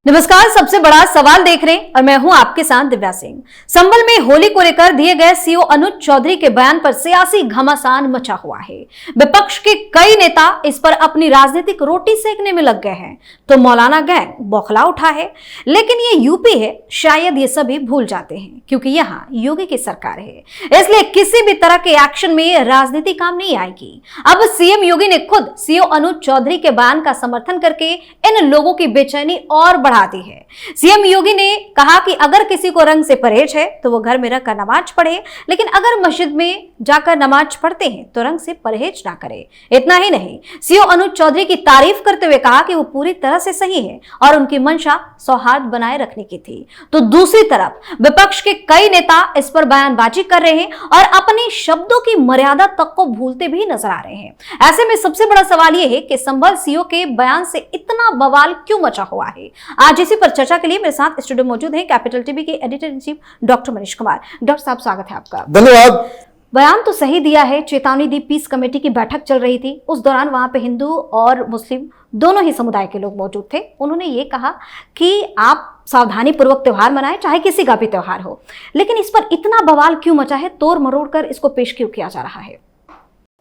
नमस्कार, सबसे बड़ा सवाल देख रहे हैं और मैं हूं आपके साथ दिव्या सिंह। संभल में होली को लेकर दिए गए सीओ अनुज चौधरी के बयान पर सियासी घमासान मचा हुआ है। विपक्ष के कई नेता इस पर अपनी राजनीतिक रोटी सेकने में लग गए हैं तो मौलाना गैंग बौखला उठा है। लेकिन ये यूपी है, शायद ये सभी भूल जाते हैं क्योंकि यहाँ योगी की सरकार है, इसलिए किसी भी तरह के एक्शन में राजनीति काम नहीं आएगी। अब सीएम योगी ने खुद सीओ अनुज चौधरी के बयान का समर्थन करके इन लोगों की बेचैनी और बढ़ा दी है। सीएम योगी ने कहा कि अगर किसी को रंग से परहेज है तो वो घर में रहकर नमाज पढ़े, लेकिन अगर मस्जिद में जाकर नमाज पढ़ते हैं तो रंग से परहेज ना करे। इतना ही नहीं, सीओ अनुज चौधरी की तारीफ करते हुए कहा कि वो पूरी तरह से सही है और उनकी मंशा सौहार्द बनाए रखने की थी। तो दूसरी तरफ विपक्ष के कई नेता इस पर बयानबाजी कर रहे हैं और अपने शब्दों की मर्यादा तक को भूलते भी नजर आ रहे हैं। ऐसे में सबसे बड़ा सवाल यह है कि संभल सीओ के बयान से इतना बवाल क्यों मचा हुआ है। आज इसी पर चर्चा के लिए मेरे साथ स्टूडियो मौजूद हैं कैपिटल टीवी के editor in chief doctor Manish Kumar. Doctor साहब, स्वागत है आपका। धन्यवाद। बयान तो सही दिया है, चेतावनी दी। पीस कमेटी की बैठक चल रही थी, उस दौरान वहां पे हिंदू और मुस्लिम दोनों ही समुदाय के लोग मौजूद थे। उन्होंने ये कहा कि आप सावधानी पूर्वक त्योहार मनाएं, चाहे किसी का भी त्योहार हो। लेकिन इस पर इतना बवाल क्यों मचा है, तोड़ मरोड़ कर इसको पेश क्यों किया जा रहा है?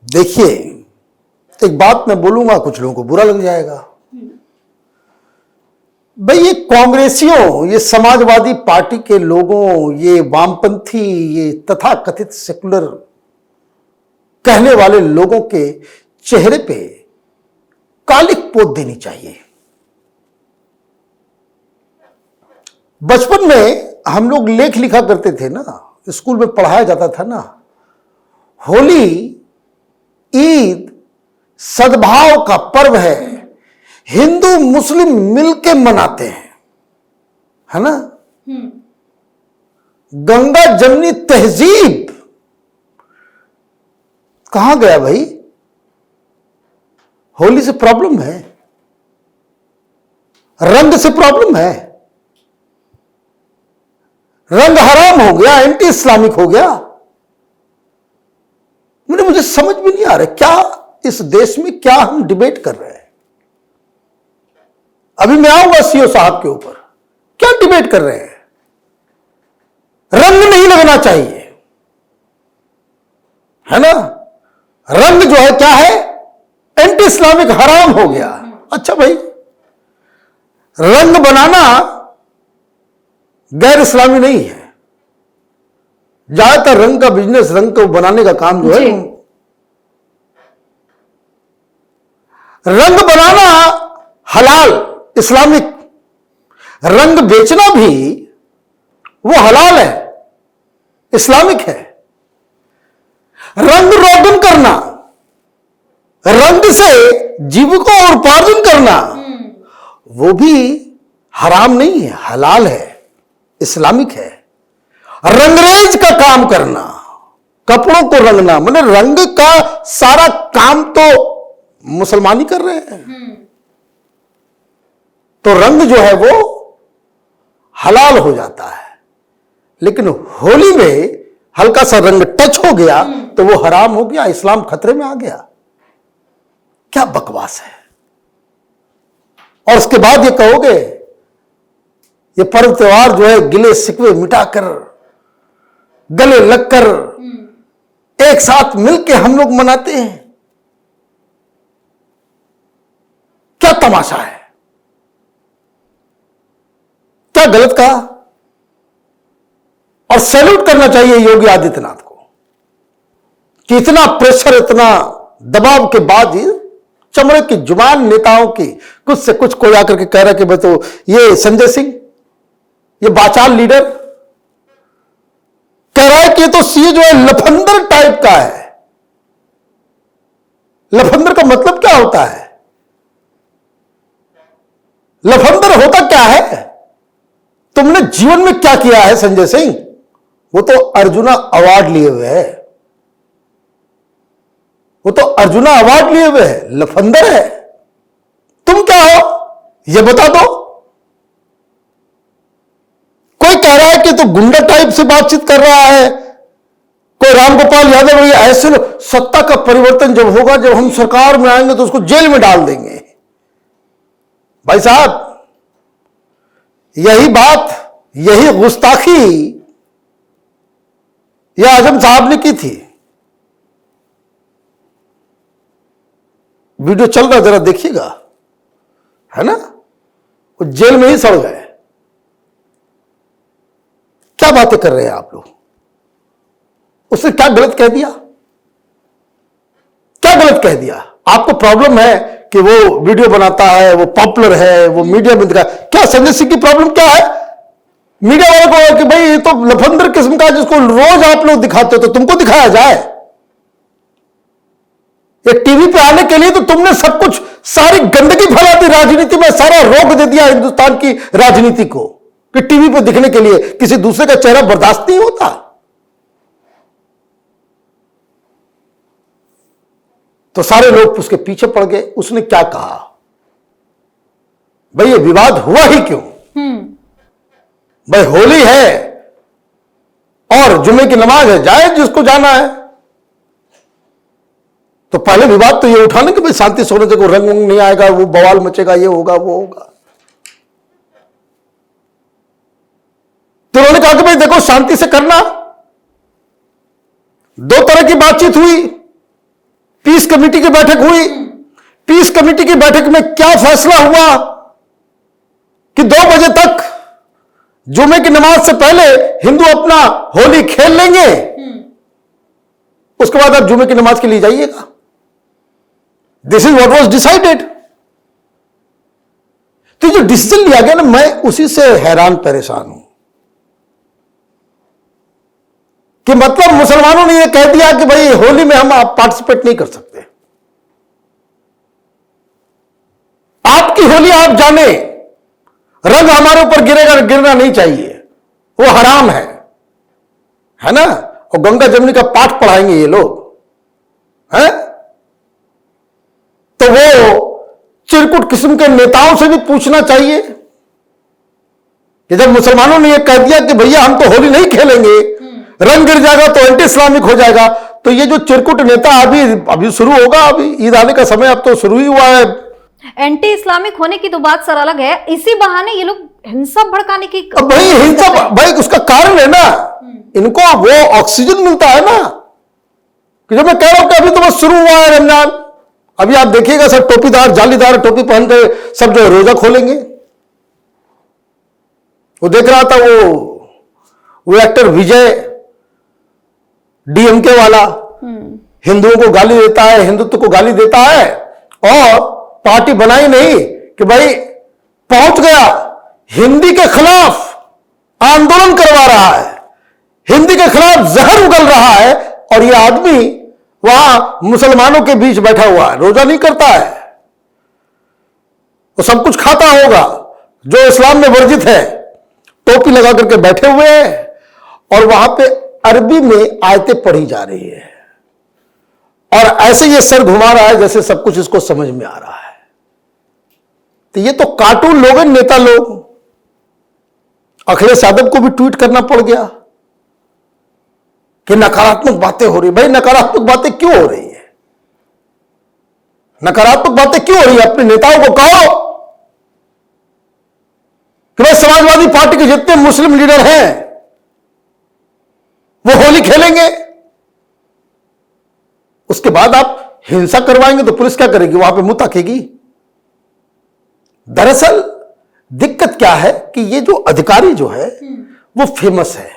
देखिए, एक बात मैं बोलूंगा, कुछ लोगों को बुरा लग जाएगा। भाई, ये कांग्रेसियों, ये समाजवादी पार्टी के लोगों, ये वामपंथी, ये तथाकथित सेकुलर कहने वाले लोगों के चेहरे पे कालिक पोत देनी चाहिए। बचपन में हम लोग लेख लिखा करते थे ना, स्कूल में पढ़ाया जाता था ना, होली ईद सद्भाव का पर्व है, हिंदू मुस्लिम मिलके मनाते हैं, है ना। गंगा जमनी तहजीब कहां गया भाई? होली से प्रॉब्लम है, रंग से प्रॉब्लम है, रंग हराम हो गया, एंटी इस्लामिक हो गया। मुझे समझ में नहीं आ रहा क्या इस देश में क्या हम डिबेट कर रहे हैं। अभी मैं आऊंगा सीओ साहब के ऊपर, क्या डिबेट कर रहे हैं। रंग नहीं लगना चाहिए, है ना। रंग जो है क्या है, एंटी इस्लामिक, हराम हो गया। अच्छा भाई, रंग बनाना गैर इस्लामी नहीं है। ज्यादातर रंग का बिजनेस, रंग को बनाने का काम जो है, रंग बनाना हलाल इस्लामिक, रंग बेचना भी वो हलाल है, इस्लामिक है। रंग रोगन करना, रंग से जीविका और उपार्जन करना, वो भी हराम नहीं है, हलाल है, इस्लामिक है। रंगरेज का काम करना, कपड़ों को रंगना, मतलब रंग का सारा काम तो मुसलमान ही कर रहे हैं। तो रंग जो है वो हलाल हो जाता है, लेकिन होली में हल्का सा रंग टच हो गया तो वो हराम हो गया, इस्लाम खतरे में आ गया। क्या बकवास है। और उसके बाद ये कहोगे ये पर्व त्योहार जो है गिले शिकवे मिटाकर, गले लगकर एक साथ मिलके हम लोग मनाते हैं। क्या तमाशा है, क्या गलत कहा। और सैल्यूट करना चाहिए योगी आदित्यनाथ को कि इतना प्रेशर, इतना दबाव के बाद ही चमड़े की जुबान नेताओं की कुछ से कुछ कोई आकर के कह रहा है कि भाई तो ये संजय सिंह, ये बाचाल लीडर कह रहा है कि ये तो सीए जो है लफंदर टाइप का है। लफंदर का मतलब क्या होता है? लफंदर होता क्या है? तुमने जीवन में क्या किया है संजय सिंह? वो तो अर्जुना अवार्ड लिए हुए है, वो तो अर्जुना अवार्ड लिए हुए है, लफंदर है। तुम क्या हो ये बता दो। कोई कह रहा है कि तो गुंडा टाइप से बातचीत कर रहा है, कोई रामगोपाल यादव, ये ऐसे सत्ता का परिवर्तन जब होगा, जब हम सरकार में आएंगे तो उसको जेल में डाल देंगे। भाई साहब, यही बात, यही गुस्ताखी यह आजम साहब ने की थी। वीडियो चल रहा, जरा देखिएगा, है ना। वो जेल में ही सड़ गए। क्या बातें कर रहे हैं आप लोग? उसने क्या गलत कह दिया? क्या गलत कह दिया? आपको प्रॉब्लम है कि वो वीडियो बनाता है, वो पॉपुलर है, वो मीडिया में दिखा। क्या संजय सिंह की प्रॉब्लम क्या है? मीडिया वाले को कि भाई ये तो लफंदर किस्म का, जिसको रोज आप लोग दिखाते हो, तो तुमको दिखाया जाए। ये टीवी पे आने के लिए तो तुमने सब कुछ, सारी गंदगी फैला दी राजनीति में, सारा रोक दे दिया हिंदुस्तान की राजनीति को कि टीवी पे दिखने के लिए किसी दूसरे का चेहरा बर्दाश्त नहीं होता। तो सारे लोग उसके पीछे पड़ गए। उसने क्या कहा? भाई ये विवाद हुआ ही क्यों? भाई होली है और जुमे की नमाज है, जाए जिसको जाना है। तो पहले विवाद तो ये उठाना कि भाई शांति से होने से कोई रंग वंग नहीं आएगा, वो बवाल मचेगा, ये होगा वो होगा। तो उन्होंने कहा कि भाई देखो शांति से करना। दो तरह की बातचीत हुई। पीस कमेटी की बैठक हुई। पीस कमेटी की बैठक में क्या फैसला हुआ कि 2 बजे तक जुमे की नमाज से पहले हिंदू अपना होली खेल लेंगे, उसके बाद आप जुमे की नमाज के लिए जाइएगा। This is what was decided. तो जो डिसीजन लिया गया ना, मैं उसी से हैरान परेशान हूं कि मतलब मुसलमानों ने यह कह दिया कि भाई होली में हम पार्टिसिपेट नहीं कर सकते। आपकी होली आप जाने, रंग हमारे ऊपर गिरेगा, गिरना नहीं चाहिए, वो हराम है ना। और गंगा जमुनी का पाठ पढ़ाएंगे ये लोग, हैं? तो वो चिरकुट किस्म के नेताओं से भी पूछना चाहिए कि जब मुसलमानों ने यह कह दिया कि भैया हम तो होली नहीं खेलेंगे, रंग गिर जाएगा तो एंटी इस्लामिक हो जाएगा, तो ये जो चिरकुट नेता अभी शुरू होगा, अभी ईद आने का समय अब तो शुरू ही हुआ है। एंटी इस्लामिक होने की तो बात सर अलग है, इसी बहाने ये लोग हिंसा भड़काने की। भाई हिंसा, भाई उसका कारण है ना, इनको वो ऑक्सीजन मिलता है ना। कि जब मैं कह रहा हूं कि अभी तो बस शुरू हुआ है रमजान, अभी आप देखिएगा सब टोपीदार, जालीदार टोपी पहन के सब जो रोजा खोलेंगे। वो देख रहा था वो एक्टर विजय, डीएमके वाला, हिंदुओं को गाली देता है, हिंदुत्व को गाली देता है, और पार्टी बनाई नहीं कि भाई पहुंच गया, हिंदी के खिलाफ आंदोलन करवा रहा है, हिंदी के खिलाफ जहर उगल रहा है, और यह आदमी वहां मुसलमानों के बीच बैठा हुआ है, रोजा नहीं करता है, वो सब कुछ खाता होगा जो इस्लाम में वर्जित है, टोपी लगा करके बैठे हुए हैं, और वहां पे अरबी में आयतें पढ़ी जा रही है, और ऐसे ये सर घुमा रहा है जैसे सब कुछ इसको समझ में आ रहा है। तो ये तो कार्टून लोग हैं, नेता लोग। अखिलेश यादव को भी ट्वीट करना पड़ गया कि नकारात्मक बातें हो रही। भाई नकारात्मक बातें क्यों हो रही है? नकारात्मक बातें क्यों हो रही है? अपने नेताओं को कहो कि भाई समाजवादी पार्टी के जितने मुस्लिम लीडर हैं वो होली खेलेंगे, उसके बाद आप हिंसा करवाएंगे तो पुलिस क्या करेगी? वहां पे मुंह ताकेगी। दरअसल दिक्कत क्या है कि ये जो अधिकारी जो है वो फेमस है,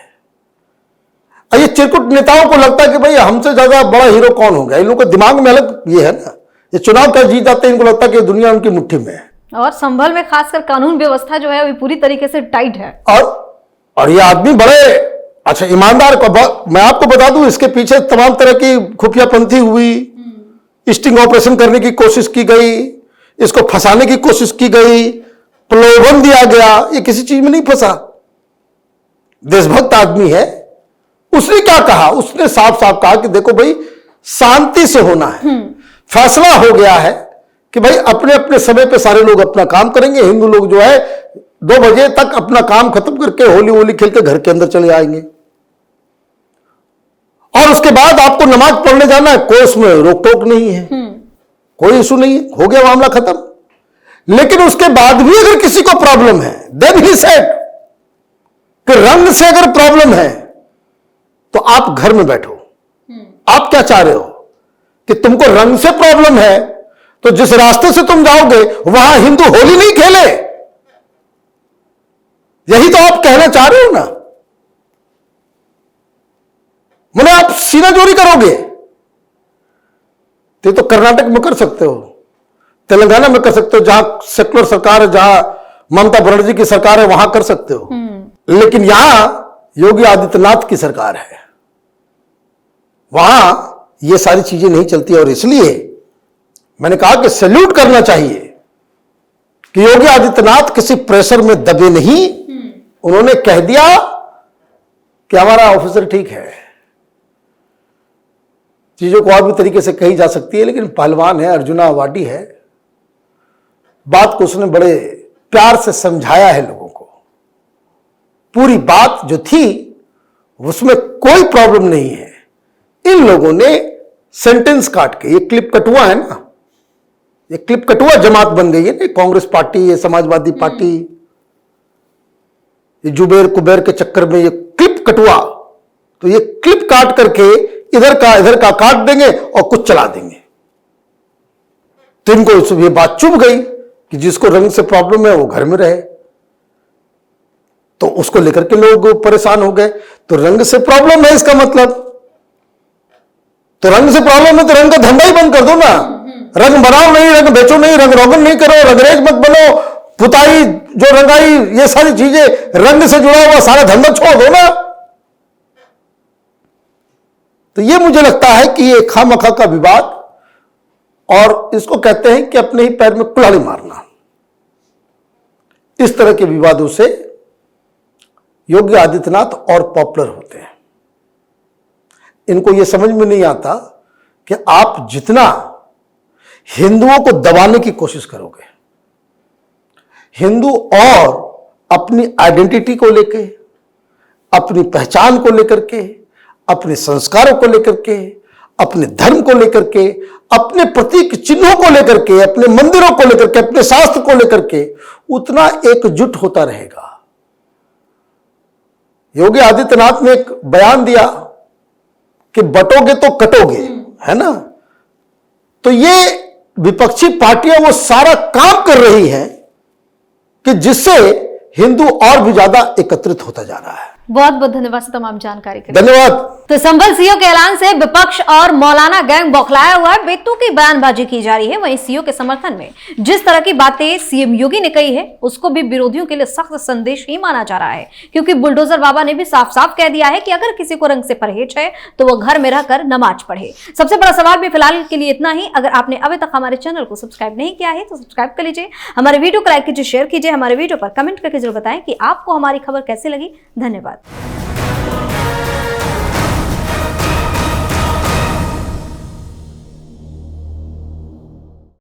और ये चिरकुट नेताओं को लगता है कि भाई हमसे ज्यादा बड़ा हीरो कौन हो गया। इन लोगों के दिमाग में अलग ये है ना, ये चुनाव कर जीत जाते हैं, इनको लगता है कि दुनिया उनकी मुट्ठी में है। और संभल में खासकर कानून व्यवस्था जो है वो पूरी तरीके से टाइट है। और ये आदमी बड़े अच्छा ईमानदार को, मैं आपको बता दूं इसके पीछे तमाम तरह की खुफियापंथी हुई, स्टिंग ऑपरेशन करने की कोशिश की गई, इसको फंसाने की कोशिश की गई, प्रलोभन दिया गया, ये किसी चीज में नहीं फंसा। देशभक्त आदमी है। उसने क्या कहा? उसने साफ साफ कहा कि देखो भाई शांति से होना है, फैसला हो गया है कि भाई अपने अपने समय पे सारे लोग अपना काम करेंगे। हिंदू लोग जो है 2 बजे तक अपना काम खत्म करके होली वोली खेल के घर के अंदर चले आएंगे, और उसके बाद आपको नमाज पढ़ने जाना है, कोई उसमें रोक टोक नहीं है, कोई इशू नहीं है, हो गया मामला खत्म। लेकिन उसके बाद भी अगर किसी को प्रॉब्लम है, देन ही सेड कि रंग से अगर प्रॉब्लम है तो आप घर में बैठो। आप क्या चाह रहे हो कि तुमको रंग से प्रॉब्लम है तो जिस रास्ते से तुम जाओगे वहां हिंदू होली नहीं खेले, यही तो आप कहना चाह रहे हो ना। मैंने आप सीना चोरी करोगे तो कर्नाटक में कर सकते हो, तेलंगाना में कर सकते हो, जहां सेकुलर सरकार है, जहां ममता बनर्जी की सरकार है, वहां कर सकते हो। लेकिन यहां योगी आदित्यनाथ की सरकार है, वहां ये सारी चीजें नहीं चलती। और इसलिए मैंने कहा कि सैल्यूट करना चाहिए कि योगी आदित्यनाथ किसी प्रेशर में दबे नहीं। उन्होंने कह दिया कि हमारा ऑफिसर ठीक है। चीजों को और भी तरीके से कही जा सकती है, लेकिन पहलवान है, अर्जुना अवार्डी है। बात को उसने बड़े प्यार से समझाया है लोगों को। पूरी बात जो थी उसमें कोई प्रॉब्लम नहीं है। इन लोगों ने सेंटेंस काट के, ये क्लिप कटुआ है ना, ये क्लिप कटुआ जमात बन गई है ना, कांग्रेस पार्टी, ये समाजवादी पार्टी, ये जुबेर कुबेर के चक्कर में ये क्लिप कटुआ। तो ये क्लिप काट करके इधर का काट देंगे और कुछ चला देंगे। तो इनको ये बात चुभ गई कि जिसको रंग से प्रॉब्लम है वो घर में रहे, तो उसको लेकर के लोग परेशान हो गए। तो रंग से प्रॉब्लम है इसका मतलब, तो रंग से प्रॉब्लम है तो रंग का धंधा ही बंद कर दो ना। रंग बनाओ नहीं, रंग बेचो नहीं, रंग रोगन नहीं करो, रंगरेज मत बनो, पुताई जो रंगाई, ये सारी चीजें रंग से जुड़ा हुआ सारा धंधा छोड़ दो ना। तो ये मुझे लगता है कि ये खामखा का विवाद, और इसको कहते हैं कि अपने ही पैर में कुल्हाड़ी मारना। इस तरह के विवादों से योगी आदित्यनाथ और पॉपुलर होते हैं। इनको यह समझ में नहीं आता कि आप जितना हिंदुओं को दबाने की कोशिश करोगे, हिंदू और अपनी आइडेंटिटी को लेके, अपनी पहचान को लेकर के, अपने संस्कारों को लेकर के, अपने धर्म को लेकर के, अपने प्रतीक चिन्हों को लेकर के, अपने मंदिरों को लेकर के, अपने शास्त्र को लेकर के उतना एकजुट होता रहेगा। योगी आदित्यनाथ ने एक बयान दिया कि बटोगे तो कटोगे, है ना। तो ये विपक्षी पार्टियां वो सारा काम कर रही हैं कि जिससे हिंदू और भी ज्यादा एकत्रित होता जा रहा है। बहुत बहुत धन्यवाद तमाम जानकारी के लिए। धन्यवाद। तो संभल सीओ के ऐलान से विपक्ष और मौलाना गैंग बौखलाया हुआ है, बेतुकी बयानबाजी की जा रही है। वहीं सीओ के समर्थन में जिस तरह की बातें सीएम योगी ने कही है उसको भी विरोधियों के लिए सख्त संदेश ही माना जा रहा है, क्योंकि बुलडोजर बाबा ने भी साफ साफ कह दिया है कि अगर किसी को रंग से परहेज है तो वो घर में रहकर नमाज पढ़े। सबसे बड़ा सवाल भी फिलहाल के लिए इतना ही। अगर आपने अभी तक हमारे चैनल को सब्सक्राइब नहीं किया है तो सब्सक्राइब कर लीजिए, हमारे वीडियो को लाइक कीजिए, शेयर कीजिए, हमारे वीडियो पर कमेंट करके जरूर बताएं कि आपको हमारी खबर कैसी लगी। धन्यवाद।